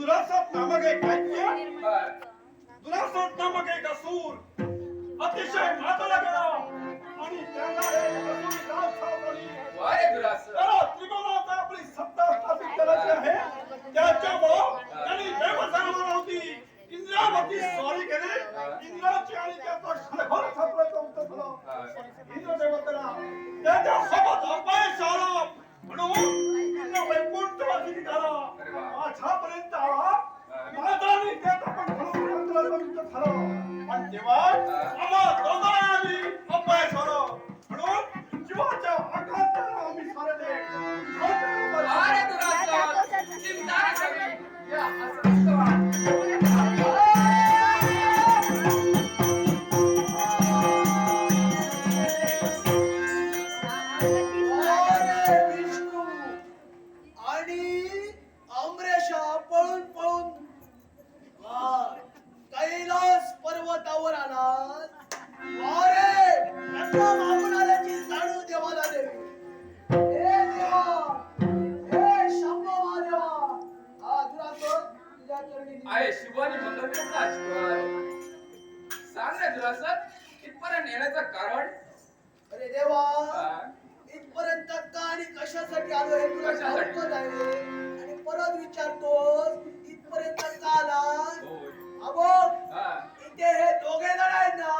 दुरासत नामक एक दैत्य दुरासत नामक एक असुर अतिशय माताला गेला आणि त्याला एक असुरी गाव सावरली. त्याला त्रिभुवनात आपली सत्ता स्थापित करायची आहे. त्याच्यामुळं त्यांनी देवसेना होती इंद्रावती स्वारी केली. इंद्राची आणि त्याचा शरभर छत्राचा उत्तर झाला. इंद्रदेवतेला त्याच्यासोबत अपयश आलं म्हणून इंद्र वैकुंठवासी निघाला. माझ्यापर्यंत आला. माझा आणि त्याचा पण खरोखर झालं. पण तेव्हा आम्हा दोघांनी अपयश आलं म्हणून जीवाच्या आघाताला आम्ही सारले. कैलास पर्वतावर आला. अरे त्यांना मागून आल्याची जाणीव देवाला दे. हे देवा, हे शंभवा देवा, हा दुरासत तुझ्या चरणी आहे. शिवानी मंगलचा शिवाय सांग रे दुरासत इथपर्यंत येण्याचं कारण. अरे देवा, इथपर्यंत का आणि कशासाठी आलो हे तुला ठाऊक आहे. आणि परत विचारतोस इथपर्यंत का आलास. अबो इथे हे दोघे जण आहेत ना,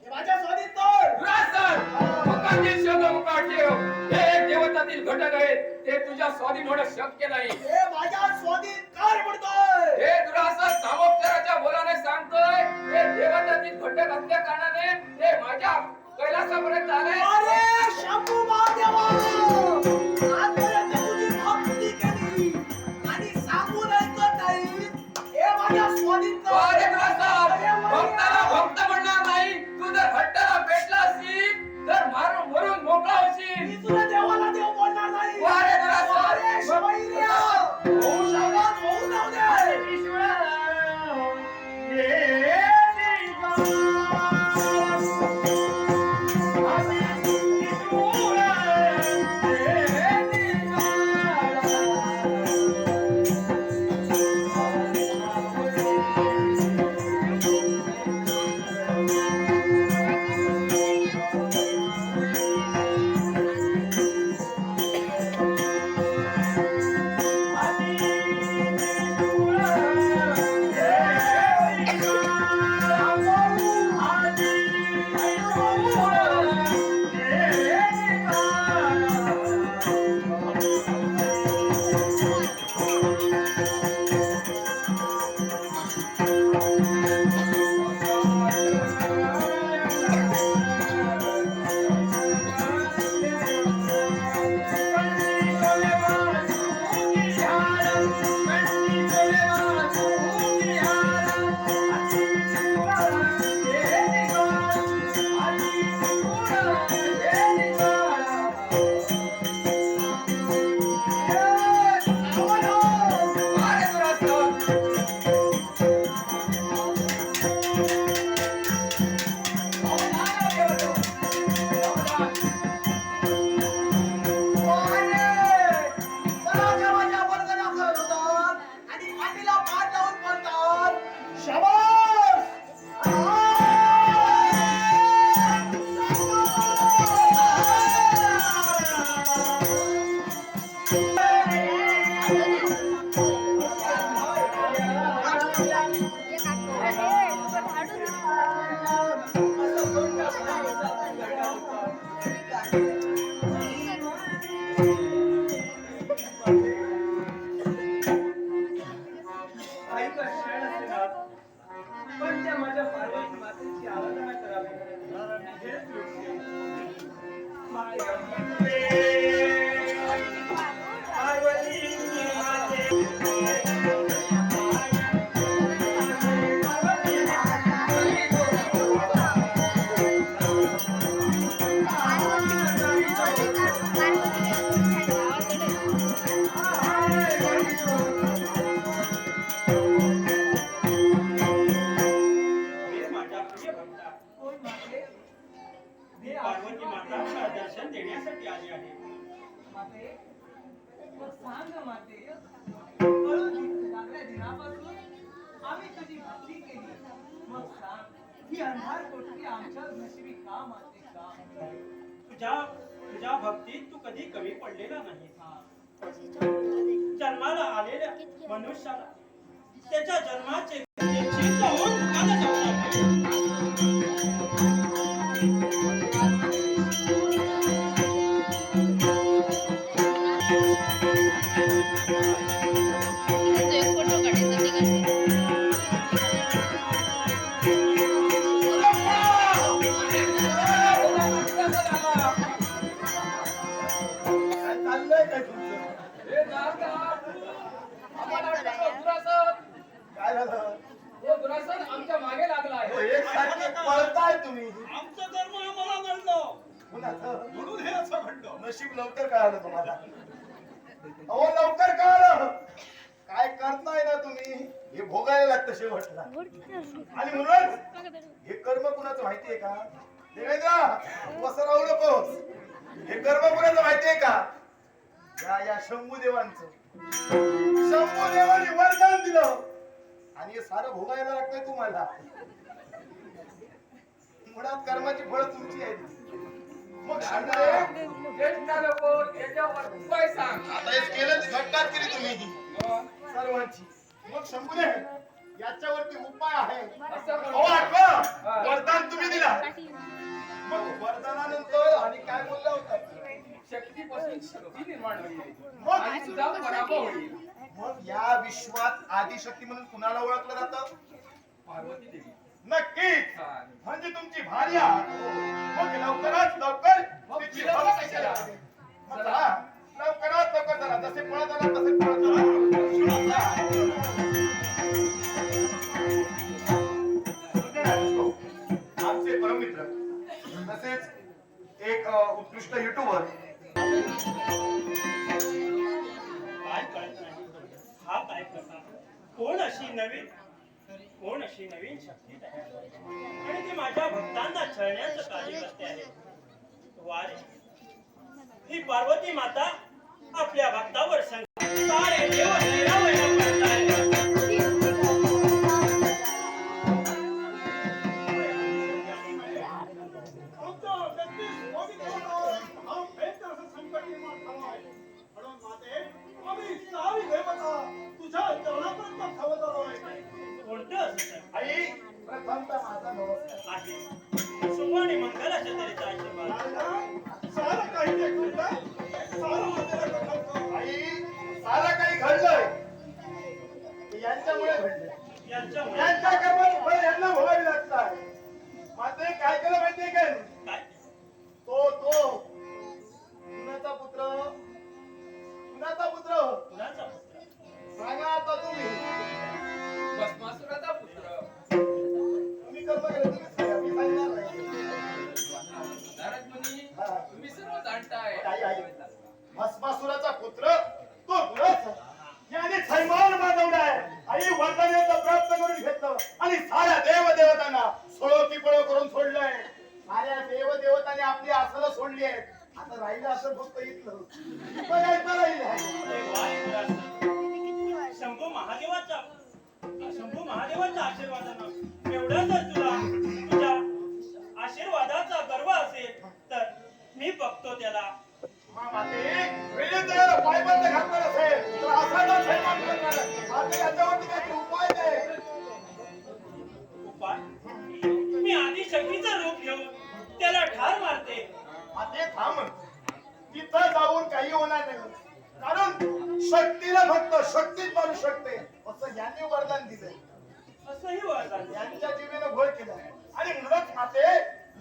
हे माझ्या स्वाधीन कर. दुरासत मुकातील शब्द मुखात ठेव. हे एक देवतातील घटक आहेत. ते तुझ्या स्वाधीन होणं शक्य नाही. हे माझ्या स्वाधीन कर म्हणतोय. हे दुरासत सामोपचाराच्या बोलाने सांगतोय. हे देवतातील घटक असल्या कारणाने ते माझ्या कैलासापर्यंत आले. अरे शंभू महादेवा, आजपर्यंत तुझी भक्ती केली आणि सांगून ऐकत नाही. हे माझ्या स्वाधीन कर. अरे दुरासत भक्ताला भक्त म्हणणार नाही. तू जर हट्टाला पेटला असशील तर मारून मरून मोकळा होशील. मी तुला देवाला देव बोलणार नाही. अरे दुरासत अरे शिवैर्या, होऊ शाबास, होऊ जाऊ दे. माते, मग सांग माते, कळून घे. जन्मल्या दिनापासून आम्ही तुझी भक्ती केली. मग सांग, ही अंधार कोठली आमच्या नशिबी का माते का? तुझ्या भक्तीत तू कधी कमी पडलेला नाही. जन्माला आलेल्या मनुष्याला त्याच्या जन्माचे चिंता होऊन दुखानं जगणार. फोटो काढायचा निघाल. काय चाललंय काय तुमचं? हे दादा, आम्हाला वाटलं दुरासन. काय झालं? तो दुरासन आमच्या मागे लागला हो, आहे. एकसारखे पळताय तुम्ही. आमचं कर्म आम्हाला घडलं कुणाचं? म्हणून हे असं घडलं. नशीब लवकर कळालं तुम्हाला. अहो लवकर कळालं. काय करताय ना तुम्ही हे भोगायला लागतं शेवटला. आणि म्हणून हे कर्म कुणाचं माहितीये का? देवेंद्र बस राहू नकोस. हे कर्म कुणाचं माहितीये का? या शंभू देवांचं. शंभू देवाने वरदान दिलं आणि हे सारं भोगायला लागतंय तुम्हाला. मुळात कर्माची फळं तुमची आहेत. मग शंभू ज्येष्ठ लोक याच्यावर उपाय सांग. आता हे केलं घटनाच केली तुम्ही मग सर्वांची. मग शंभूने याच्यावरती उपाय आहे. असं अहो करू. आठवा वरदान तुम्ही दिला. मग वरदानानंतर आणि काय बोलला होता? शक्तीपासून शक्ती निर्माण होईल मग आणि तुझा पराभव होईल. मग या विश्वात आदिशक्ती म्हणून कुणाला ओळखलं जातं? पार्वती देवी. नक्कीच. हा. म्हणजे तुमची भार्या. मग लवकरात लवकर मग तिची तिला भक्ती कशाला? करा. मग चला, लवकरात लवकर चला. जसे पळत आला तसे पळत चला. आमचे परममित्र तसेच एक उत्कृष्ट युट्यूबर काय कळत नाही. हा काय करता? कोण अशी नवीन शक्ती तयार करते आणि ती माझ्या भक्तांना छळण्याचं कार्य करते आहे. वारे ही पार्वती माता आपल्या भक्तावर सारे देव निरावय करतायत. कोणतं असं आई प्रथमतः माझा नमस्कार. आहे शुभ आणि मंगलाच्या तऱ्हेचा आशीर्वाद. आई सारा काही घडलंय ते यांच्यामुळे घडलंय. यांच्यामुळे यांच्या कर्माची फळ यांना भोगावी लागतात. मात्र काय केलं माहितीये काय? काय तो कुणाचा पुत्र कुणाचा पुत्र? सांगा आता तुम्ही. भस्मासुराचा पुत्र. तुम्ही कर्म केलं तुम्ही सांगा. मी सांगणार नाही. नारद मुनी, हा. तुम्ही सर्व जाणताय. आई. भस्मासुराचा पुत्र तो दुरासन याने थैमान माजवलाय. आई वरदान प्राप्त करून घेतलं आणि साऱ्या देवदेवतांना सोळोकी पळो करून सोडलंय. साऱ्या देवदेवतांनी आपली आसनं सोडली आहेत. आता राहिलं असं फक्त इथलं बघायचं राहिलं. शंभू महादेवाच्या आशीर्वादानं एवढं जर तुझ्या आशीर्वादाचा गर्व असेल तर मी बघतो त्याला. माते वेळेत पायबंद घातला असेल तर असा थैमान करणार. आता याच्यावरती काही उपाय नाही. उपाय मी आदिशक्तीचं रूप घेऊन त्याला ठार मारते. आता थांब. तिथं जाऊन काही होणार नाही. कारण शक्तीला फक्त शक्तीच मारू शकते असं यांनी वरदान दिलंय. असंही वरदान यांच्या जीवेनं घोळ केला आणि म्हणूनच माते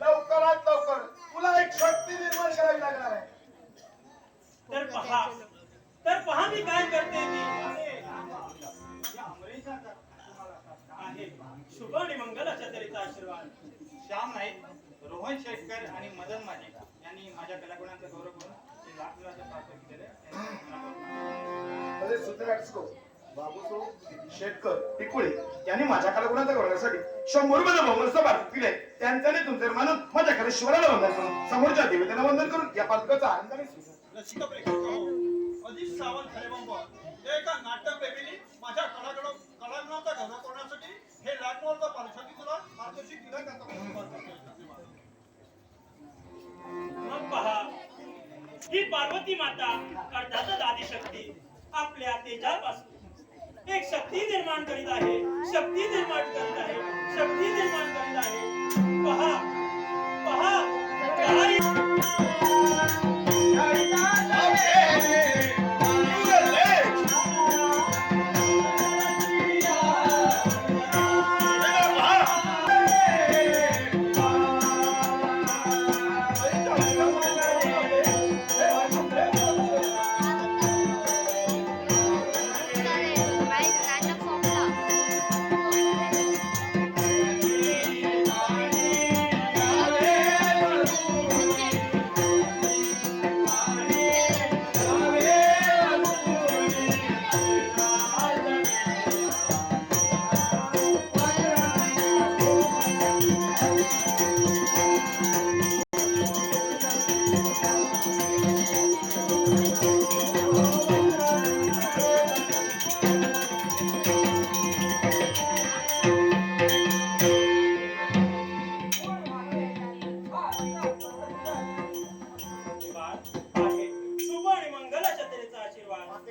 लवकरात लवकर तुला एक शक्ती निर्माण करावी लागणार आहे. तर पहा मी काय करते ती आहे. शुभ आणि मंगलाच्या तऱ्हेचा आशीर्वाद. श्याम नाईक, रोहन शेटकर आणि मदन माजिका यांनी माझ्या कलागुणांचा गौरव करून ते लाख प्राप्त केलेले अरे सुधराटसो बाबूसो शेटकर टिकुळे यांनी माझ्या कलागुणांचा गौरवासाठी 100 रुपये बहुमान सभात दिले. त्यांच्याने तुमचे मानून माझ्या खरेश्वराला वंदन करून समोरच्या देवतेला वंदन करून या पात्रकाचा आनंदाने स्वीकार. रसिक प्रेक्षक अधिक सावध खरे एका नाट्यप्रेमीने माझ्या कलागुणाचा गौरव करण्यासाठी हे लाटमोलचं पालसाची तुला पारितोषिक दिलं मग पहा, ही पार्वती माता अर्थातच आदिशक्ती आपल्या तेजापासून एक शक्ती निर्माण करीत आहे, शक्ती निर्माण करीत आहे, शक्ती निर्माण करीत आहे. पहा पहा काय आहे शुभ आणि मंगलाच्या तेरेचा आशीर्वाद.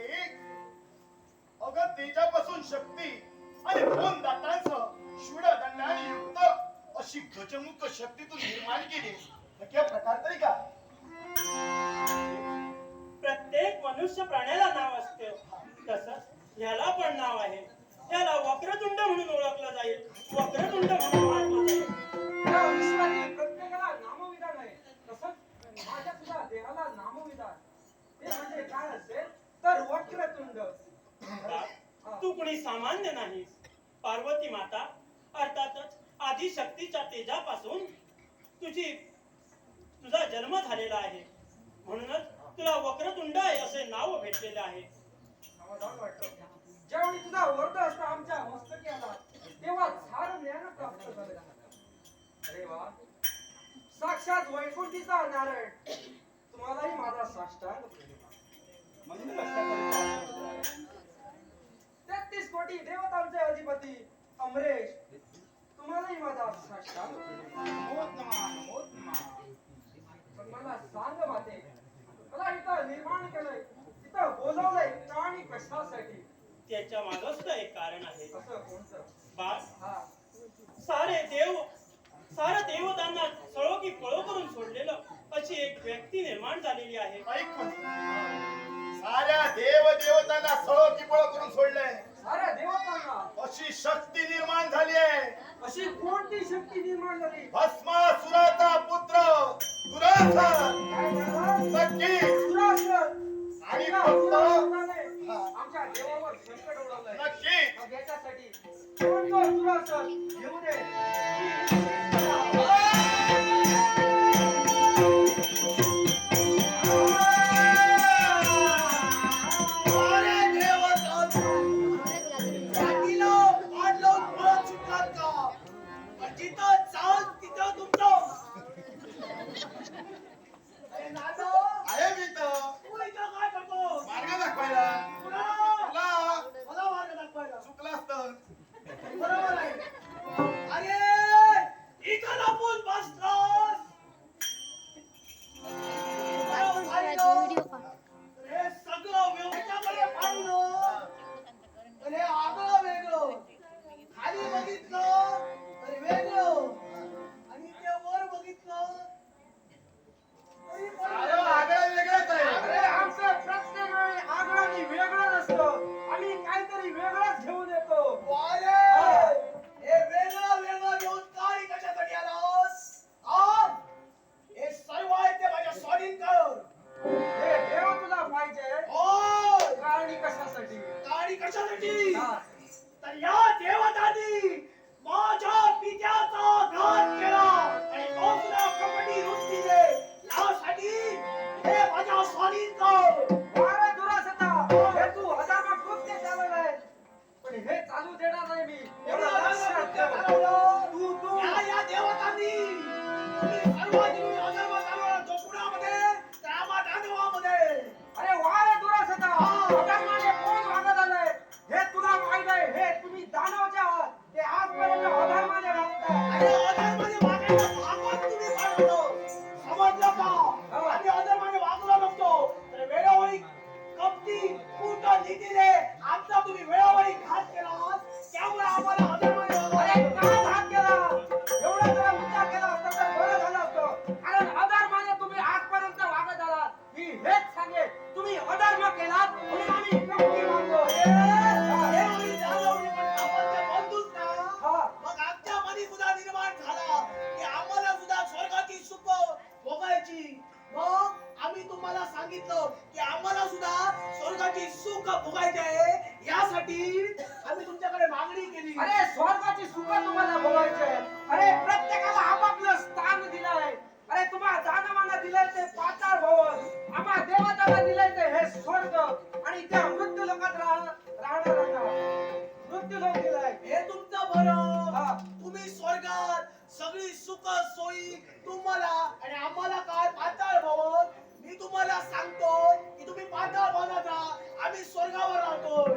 अगं तेजापासून शक्ती आणि दोन दातांसह शूळदंडाने युक्त अशी गजमुख शक्ती तू निर्माण केली. नक्की हा प्रकार तरी का? प्रत्येक मनुष्य प्राण्याला नाव असते, तसंच ह्याला पण नाव आहे. ह्याला वक्रतुंड म्हणून ओळखलं जाईल, वक्रतुंड म्हणून ओळखलं जाईल. या विश्वातील प्रत्येकाला नामविधान आहे. तसंच माझ्या सुद्धा देहाला नामविधान. ते म्हणजे काय असेल तर वक्रतुंड. तू कुणी सामान्य नाहीस. पार्वती माता अर्थातच आदिशक्तीच्या तेजापासून तुझा जन्म झालेला आहे, म्हणूनच तुला वक्रतुंड असे नाव भेटलेले आहे. समाधान वाटतं. ज्यावेळी तुझा वर्ध असता आमच्या मस्तकी आला तेव्हा सारं ज्ञान प्राप्त झालं. अरे वा, साक्षात वैकुंठीचा नारायण, तुम्हालाही माझा साष्टांग प्रणिपात. 33 कोटी देवतांचे अधिपती अमरेश, तुम्हालाही माझा साष्टांग प्रणिपात. पण मला सांग माते, मला इथं निर्माण केलंय, इथं बोलवलंय का आणि कशासाठी? त्याच्या मागच एक कारण आहे. असं कोणतं? बाळ, हा, सारे देवतांना सळो की पळो करून सोडलेलं अशी एक व्यक्ती निर्माण झालेली आहे. ऐक म्हणजे, साऱ्या देवतांना सळो की पळो करून सोडलंय. साऱ्या देवतांना अशी शक्ती निर्माण झाली आहे. अशी कोणती शक्ती निर्माण झाली? भस्मासुराचा पुत्र दुरासन. काय झालं? नक्की. दुरासन. आणि एका फक्त दुरासनाने आमच्या देवावर संकट उडवलंय. नक्की. मग याच्यासाठी कोणतं दुरासन येऊ दे. आहे मी तर मार्ग दाखवायला. तुला चुकलास तर बरोबर आहे. अरे इथं लपून बसलास. हे सगळं व्यवस्थापने पाहिलं, पण हे आगळं वेगळं. खाली बघितलं तरी वेगळं, आणि ते वर बघितलं तरी पण अरे आगळं वेगळंच आहे. अरे आमचं प्रत्येक वेळी आगळं आणि वेगळं नसतं. आम्ही काहीतरी वेगळंच घेऊन येतो. वारे, हे वेगळं वेगळं घेऊन काय कशासाठी आलास? आ? हे सर्व आहे ते माझ्या स्वाधीन कर. हे देव तुला पाहिजे होय. आणि कशासाठी? आणि कशासाठी? हा. तर या देवतांनी माझ्या पित्याचा घात केला आणि तो सुद्धा कपटी वृत्तीने. यासाठी हे माझ्या स्वाधीन कर. वारे दुरासता, हे तू हजामा कृत्य चालवलं आहे, पण हे चालू देणार नाही मी. एवढं लक्षात ठेव. तू या देवतांनी तुम्ही सर्वांनी अधर्म चालवला, जो कुणामध्ये तर आम्हा दानवामध्ये. अरे वारे दुरासता, अधर्माने कोण वागत सुख भोगायचे आहे यासाठी आम्ही तुमच्याकडे मागणी केली. अरे स्वर्गाची सुख तुम्हाला भोगायचे आहेत. अरे प्रत्येकाला आपापलं स्थान दिलंय. अरे तुम्हाला जाणमाना दिलंय ते पाताळ भवन, आम्हा देवताला दिलंय ते हे स्वर्ग, आणि त्या मृत्यू लोकात राहणाऱ्यांना मृत्यू लोक दिलाय. हे तुमचं बरं. हा. तुम्ही स्वर्गात सगळी सुख सोयी तुम्हाला आणि आम्हाला काय पाताळ भवन. मी तुम्हाला सांगतोय की तुम्ही पाताळ भवनात राहा, आम्ही स्वर्गावर राहतोय.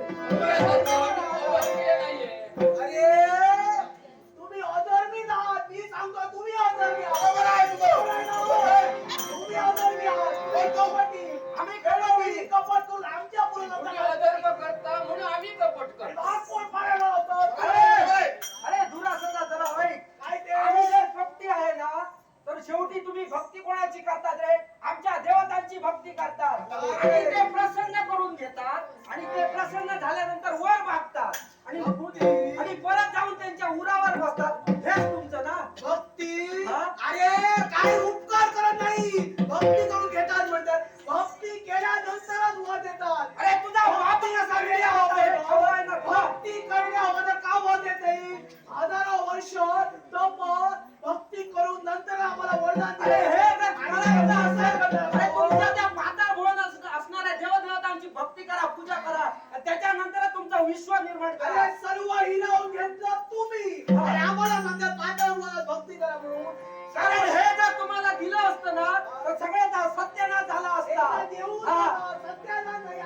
अरे तुम्ही अधर्मी आहात. मी सांगतो तुम्ही अधर्मी आहात. तुम्ही अधर्मी आहात. हे कपटी. आम्ही तुम्ही कपट करून आमच्या पुढे भाग कोण पाडायला लावतात? अरे दुरासदा जरा ऐक. काय ते? आम्ही जर कपटी आहे ना, तर शेवटी तुम्ही भक्ती कोणाची करतात रे? आमच्या देवतांची भक्ती करतात, आणि ते प्रसन्न करून घेतात, आणि ते प्रसन्न झाल्यानंतर वर मागतात, आणि परत जाऊन त्यांच्या उरावर बसतात. हेच तुमचं ना भक्ती? हा? अरे काय उपकार करत नाही, भक्ती करून घेतात म्हणतात. भक्ती केल्यानंतरच वर देतात. अरे तुझा बाप असा वेड्या होतोय, ठेवलाय ना तुला. भक्ती करण्यावर का वर देत नाही? हजारो वर्ष तप भक्ती करून नंतर आम्हाला वरदान दिले. अरे हे जर खरं असेल, अरे तुमच्या त्या पाताळ भुवन असणाऱ्या देवदेवतांची भक्ती करा, पूजा करा, त्याच्यानंतर तुमचं विश्व निर्माण करा. अरे सर्व हिरावून घेतलं तुम्ही आणि आम्हाला सांगता पाताळ भुवनात भक्ती करा म्हणून. कारण हे जर तुम्हाला दिलं असतं ना, तर सगळ्याचा सत्यानाश झाला असता. देऊन हा. सत्यानाश नाही.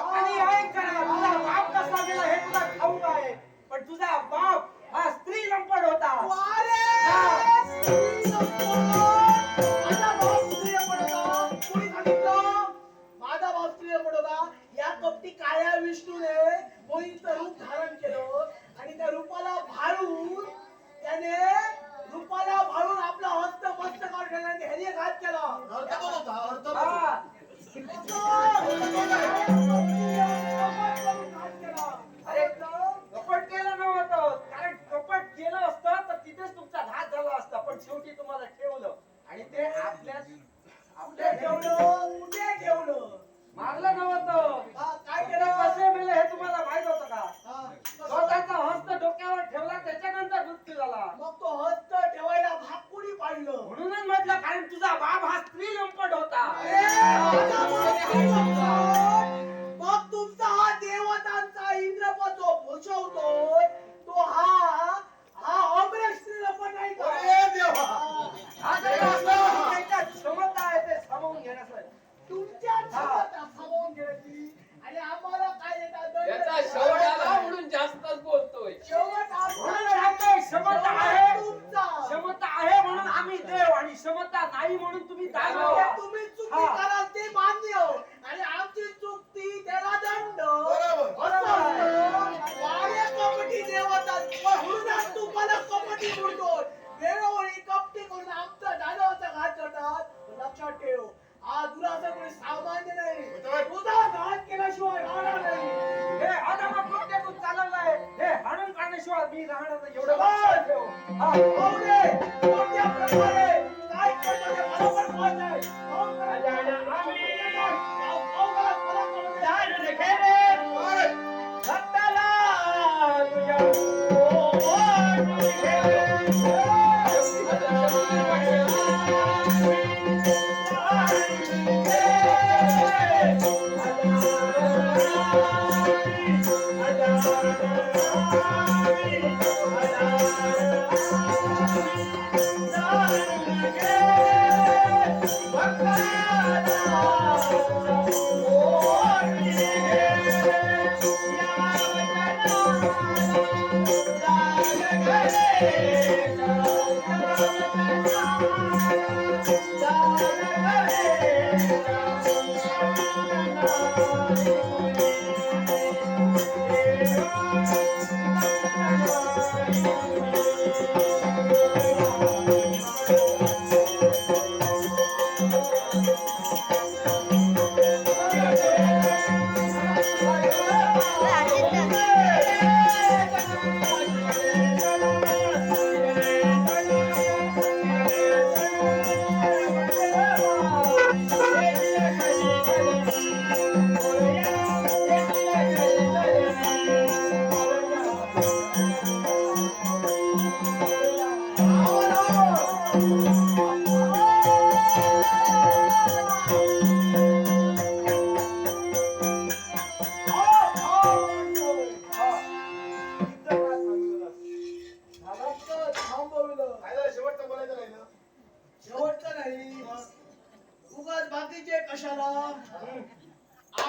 आणि ऐक जरा, तुझा बाप कसा गेला हे तुला ठाऊक आहे, पण तुझा बाप हा स्त्री लंपट होता. अरे स्त्री लंपट. माझा भाऊ स्त्री लंपट होता. कोणी सांगितलं? माझा भाऊ स्त्री लंपट होता. या कपटी काळ्या विष्णूने मोहिनीचं रूप धारण केलं, आणि त्या रूपाला भाळून आपला हस्त मस्तकावर ठेवला आणि ह्याने घात केला. हा. अरे कपट केलं नव्हतं, कारण कपट केलं असतं तर तिथेच तुमचा घात झाला असता, पण शेवटी तुम्हाला ठेवलं, आणि ते आपल्या ठेवलं कुठे ठेवलं? मारलं नव्हतं. काय ते केलं? कसे मेले हे तुम्हाला माहित होतं का? हा. स्वतःचा हस्त डोक्यावर ठेवला, त्याच्यानंतर मृत्यू झाला. मग तो हस्त ठेवायला भाग कोणी पाडलं? म्हणूनच म्हटलं, कारण तुझा बाप हा स्त्री लंपट होता. मग तुमचा हा देवतांचा इंद्रपद जो भूषवतोय तो हा अमरेश श्रीलंपट नाही का? हा त्याच्या क्षमता आहे ते सामावून घेण्यासाठी. तुमच्या क्षमता सामावून घ्यायची आणि आम्हाला काय देतात? याचा शेवट आला म्हणून जास्तच बोलतोय. शेवट म्हणून सांगतोय, क्षमता आहे, तुमचा. क्षमता आहे म्हणून आम्ही देव, आणि क्षमता नाही म्हणून तुम्ही दानव. त्यामुळे तुम्ही चुकी हा. कराल ते मान्य, आणि आमची चुकी त्याला दंड. बरोबर. असं असतं. वाड्या कपटी देवता म्हणूनच तुम्हाला कपटी म्हणतो. वेळोवेळी कपटी करून आमचा दानवाचा घात करतात. लक्षात ठेव, हा दुराचा कोणी सामान्य नाही. तुझा घात केल्याशिवाय राहणार नाही. हे आदामा कृत्यातून चालवलंय, हे हाणून काढण्याशिवाय मी राहणार नाही. एवढं लक्षात ठेव. हा. पाहू दे, कोणत्या प्रकारे काय करतो ते बरोबर कळत आहे. पाहू दे. पाहू दे, मला कळत आहे.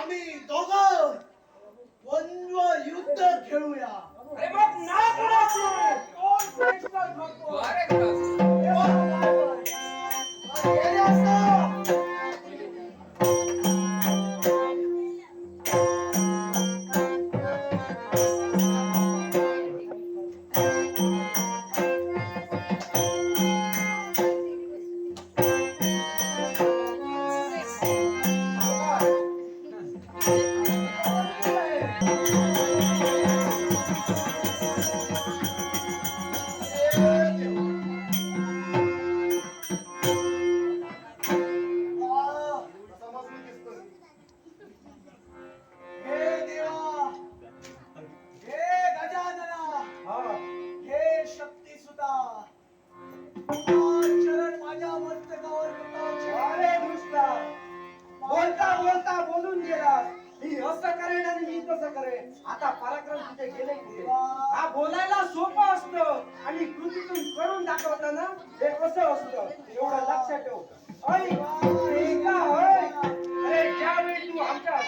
आम्ही दोघं द्वंद्व युद्ध खेळूया. अरे मग ना कुणाची कोण श्रेष्ठ ठरतो? अरे गुरास हे देवा, हे गजानना, हे शक्तिसुता, चरण माझ्या मस्तकावर कृपाचे. अरे मुष्टा बोलता बोलता बोलून गेला. मी असं करेन आणि मी तसं करेन. आता पराक्रम तुझे गेले कुठे? हा बोलायला सोपं असतं आणि कृतीतून करून दाखवताना हे कसं असतं एवढं लक्षात ठेव. ऐक, ऐका, ऐक. अरे ज्यावेळी तू आमच्या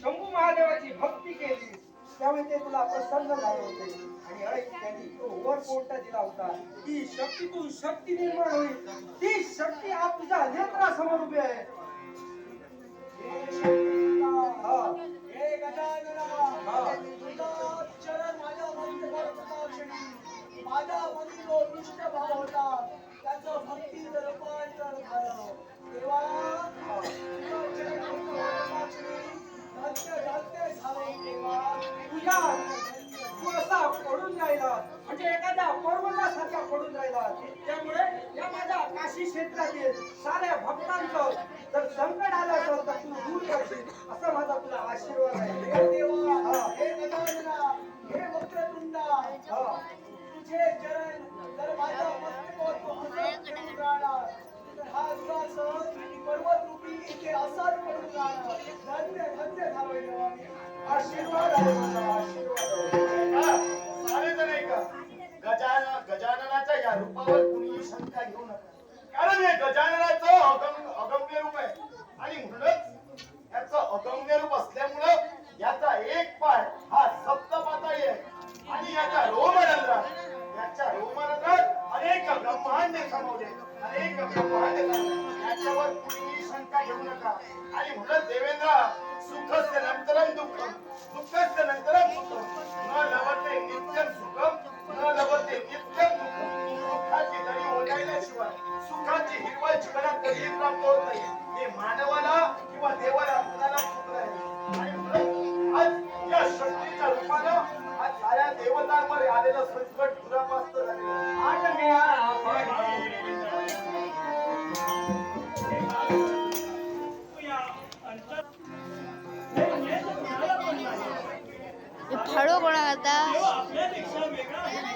शंभू महादेवाची भक्ती केली त्यावेळी ते तुला प्रसन्न झाले होते आणि ऐक त्यांनी तो वर कोणता दिला होता ती शक्तीतून शक्ती निर्माण होईल. ती शक्ती आज तुझ्या नेत्रासमोर उभी आहे. हे शक्तिसुता, हे गजानना, तुझा चरण माझ्या मस्तकावर कृपाक्षणी. माझ्या मनी जो दुष्ट भाव होता त्याचं भक्तीत रूपांतर झालं. देवा, तुझं चरण मस्तकावर कृपाक्षणी धन्य झालं देवा. तुझ्या तू असा पडून राहिला म्हणजे एखाद्या पर्वतासारखा पडून राहिला. त्यामुळे या माझ्या काशी क्षेत्रातील साऱ्या भक्तांचं जर संकट आलं असेल तर तू दूर करशील असं माझा तुला आशीर्वाद आहे. हे देवा, हे गजानना, हे वक्रतुंडा, तुझे चरण जर माझ्या मस्तकावर तू असंच ठेवून राहणार तर हा दुरासन पर्वतरूपी इथे असाच पडून राहणार. धन्य झालोय देवा मी. आशीर्वाद आहे माझा, आशीर्वाद आहे. सारेजण ऐका. गजाननाच्या या रूपावर कुणीही शंका घेऊ नका. कारण हे गजाननाचं अगम्य रूप आहे आणि म्हणूनच याचं अगम्य रूप असल्यामुळं याचा एक पाय हा सप्तपाताळी आहे आणि याच्या रोमरंध्रात अनेक ब्रह्मांड सामावले. अनेक ब्रह्मांड याच्यावर कुणीही शंका घेऊ नका. आणि म्हणून देवेंद्र सुखस्य नंतरम दुःखम दुःखस्य नंतरम सुखम न लभते नित्यम सुखम न लभते नित्यम दुःखम. दुःखाची दरी ओढायल्याशिवाय सुखाची हिरवळ जीवनात कधीही प्राप्त होत नाही. हे मानवाला किंवा देवाला कुणाला सुख नाही. आणि म्हणून आज या शक्तीच्या रूपानं आज साऱ्या देवतांवर आलेलं संकट दुरापास्त झालेलं फाडो कोणा आता आपल्यापेक्षा वेगळा आहे.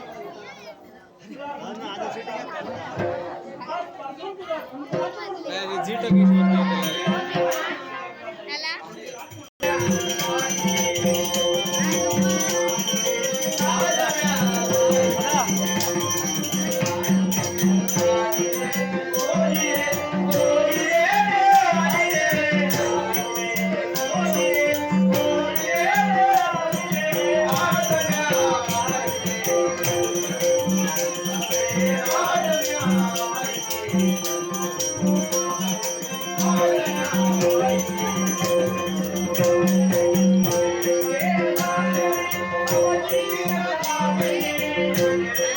Thank you.